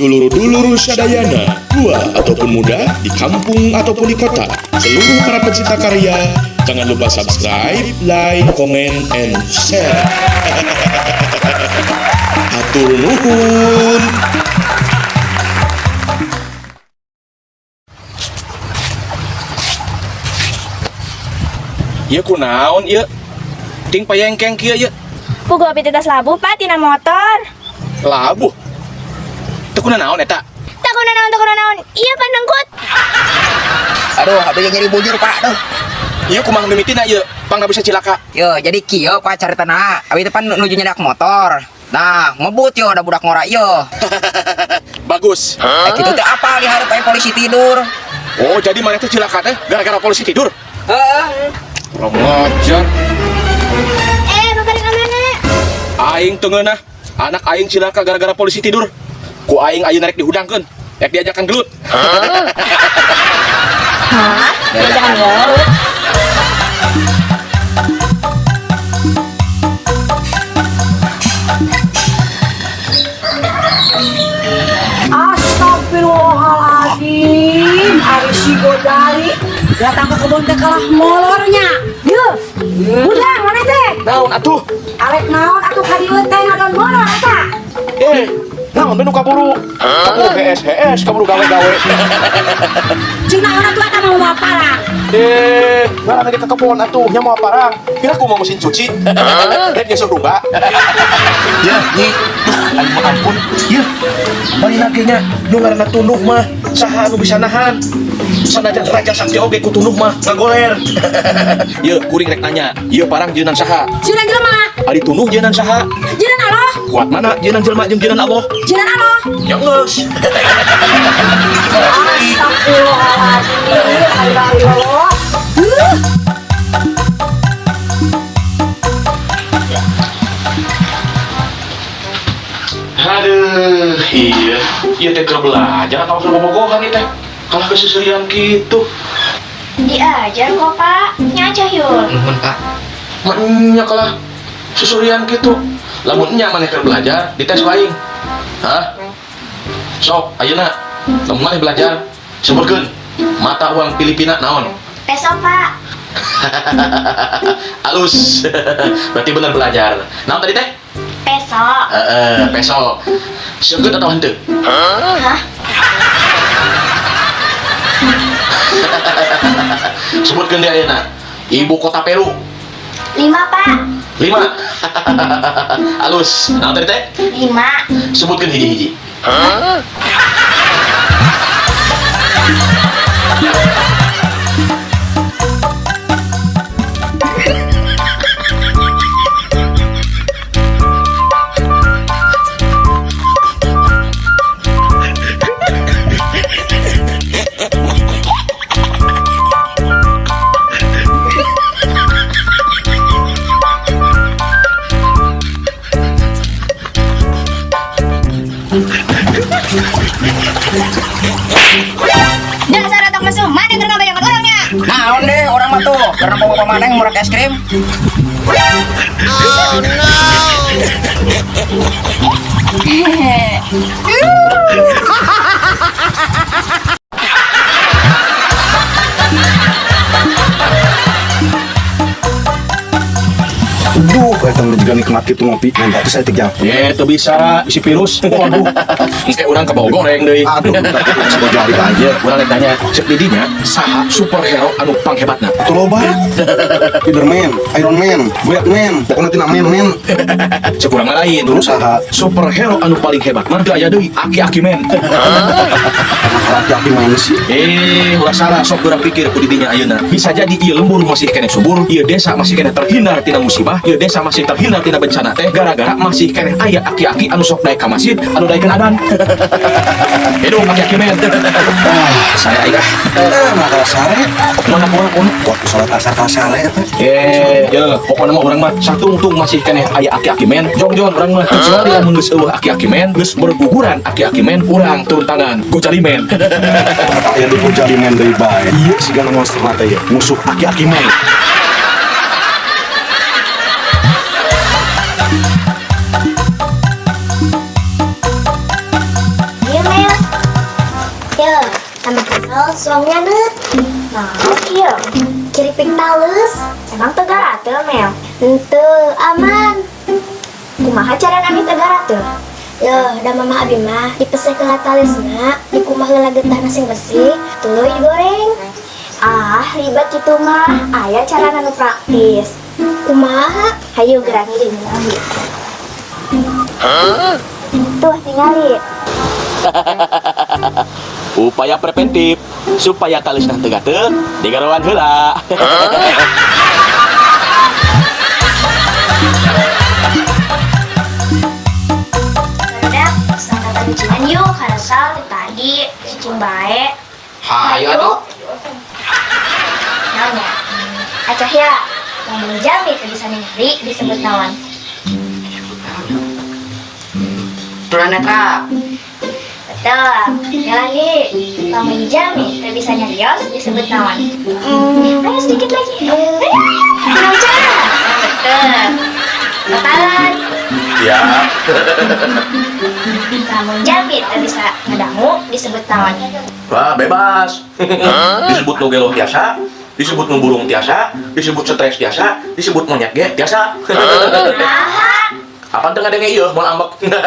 Dulur-dulur Sadayana, tua ataupun muda, di kampung ataupun di kota, seluruh para pecinta karya, jangan lupa subscribe, like, comment, and share. Hatur nuhun. Iya kunaon iya ting payengkeng kieu ieu Puguh abdi tetes labuh Pak tina motor. labuh teu kunaon eta Tak kunaon. Iya Pak Nengkut. Aduh, ada yang nyari bujur pak. Aduh. ieu kumaha mimitina ieu pangna bisa cilaka. Yo, jadi kieu pak cari tanah. Abi depan nuju nyedak motor. Nah, ngebut yo, ada budak ngora yo. Bagus. Gitu teh apa lihat paling polisi tidur. Oh jadi mana teh cilaka teh gara-gara polisi tidur. Heeh. Kurang ngajar. Bakarin amana. Aing teu ngeunah anak aing cilaka gara-gara polisi tidur. Ku aing ayeuna rek dihudangkeun rek diajakan gelut. Hah? Jangan gelut. Astagfirullahaladzim, hari si Godari datang ke kebun teh kalah molornya. Yeuh, udah mana teh? Naon atuh? Arek naon atuh kadieu teh ngadon molor eta? Naon nu kaburu? Kaburu HS, kaburu gawe-gawe. Cing naon atuh eta mau parang? Ngaran lagi ke kebun atuh nya mau parang. Kira ku mau mesin cuci. Rek geus ruga. Ya, Nyi. Ampun. Ya. Bari lagi nya nu ngaranna tunduh mah saha anu bisa nahan. Sanajan raja sakti oge ku tunduh mah ngagoler. Ieu kuring rek nanya, ieu parang jeunan saha? Jiran jelema, Ari tunduh jeunan saha? jiran Allah, Kuat mana jeunan jelema jeung jeunan Allah? jiran Allah. Ya geus. Astagfirullahaladzim, Allah. Aduh, iya teh keur belajar atau keur bobogohan ieu teh. Kalah kesusurian gitu. Diajar kok Pak. Nyaca yul. Nuhun pak. Maknya kalah susurian gitu. Lamun nya maneh keur belajar di tes waing. Hah? Sok, ayeuna lamun maneh belajar sebutkeun mata uang Filipina naon? Peso Pak. Halus. Berarti bener belajar. Naon tadi teh? Peso. Peso. Seukeut atau henteu? Hah? Sebutkeun di ayeuna. Ibu kota Peru. 5 Pak. 5. Halus. Naon tadi teh? 5. Sebutkeun hiji-hiji. Dasar atak mesum. Mana yang ngebayangkan orangnya? Naon deh orang mah tuh karena bawa pemaneng murah es krim. Duh, kayaknya juga nikmat gitu ngopi. Nah, itu saya tiga. Itu bisa isi virus. Waduh. Engke urang ke bawah goreng deui. Aduh, sudah jadi aja. Urang rek tanya, cek didinya saha superhero anu panghebatna? Itu loba. Spiderman, Iron Man, Batman, pokoknya tina men. Cek urang mah lain. Terus saha? Superhero anu paling hebat mah teu aya deui, Aki-Aki Men. Laki-laki mana sih? Ulah salah sok urang pikir ku didinya ayeuna. Bisa jadi ieu lembur masih kene subur, ieu desa masih kene terhindar tina musibah, ieu desa masih terhindar tina bencana teh gara-gara masih kene aya aki-aki anu sok naik ka masjid, anu daekeun adan. Hidup Aki-Aki Men. Saya aja. Maka sare. Mana Kok sholat asar ka sare eta? Pokoknya mah urang mah satungtung masih kene aya Aki-Aki Men. Jong urang mah kecuali mun geus eueuh Aki-Aki Men, geus berguguran Aki-Aki Men, urang turun tangan Gojali Men. Aya di Gojali Men deui bae. Ieu sigana monster mata ya. Musuh Aki-Aki Men. Iya Men. Tambah kesel suaminya neut. Nah, iya. Kiripik talus. Emang tegara teu, Mel? Henteu, aman. Kumaha cara nami tegara teu? Loh, da mama abi mah dipeseh ke talisna, dikumah heula getahna sing bersih, tuluy digoreng. Ah, ribet gitu mah. Aya cara anu praktis. Kumaha? Hayu gerangi di abi. Tuh, tingali. Upaya preventif supaya talisna teu gatel digarowan heula. Barudak, sangkatan cucian yuk, karasal tadi cicing bae. Hayu atuh. Nanya, acah ya, yang menjamin bisa ningali disebut naon. Tunanetra. Betul, ya lagi, yang menjamin bisa nyarios disebut naon. Ayo sedikit lagi. Kurang cara. Betul. Bakalan. Ya. Namun jamin bisa ngedangu disebut naon. Wah, bebas. Disebut nu gelo tiasa, disebut nu burung tiasa, disebut stres tiasa, disebut monyet ge tiasa. Nah, Apa teu ngadenge ieu mun ambek. nah,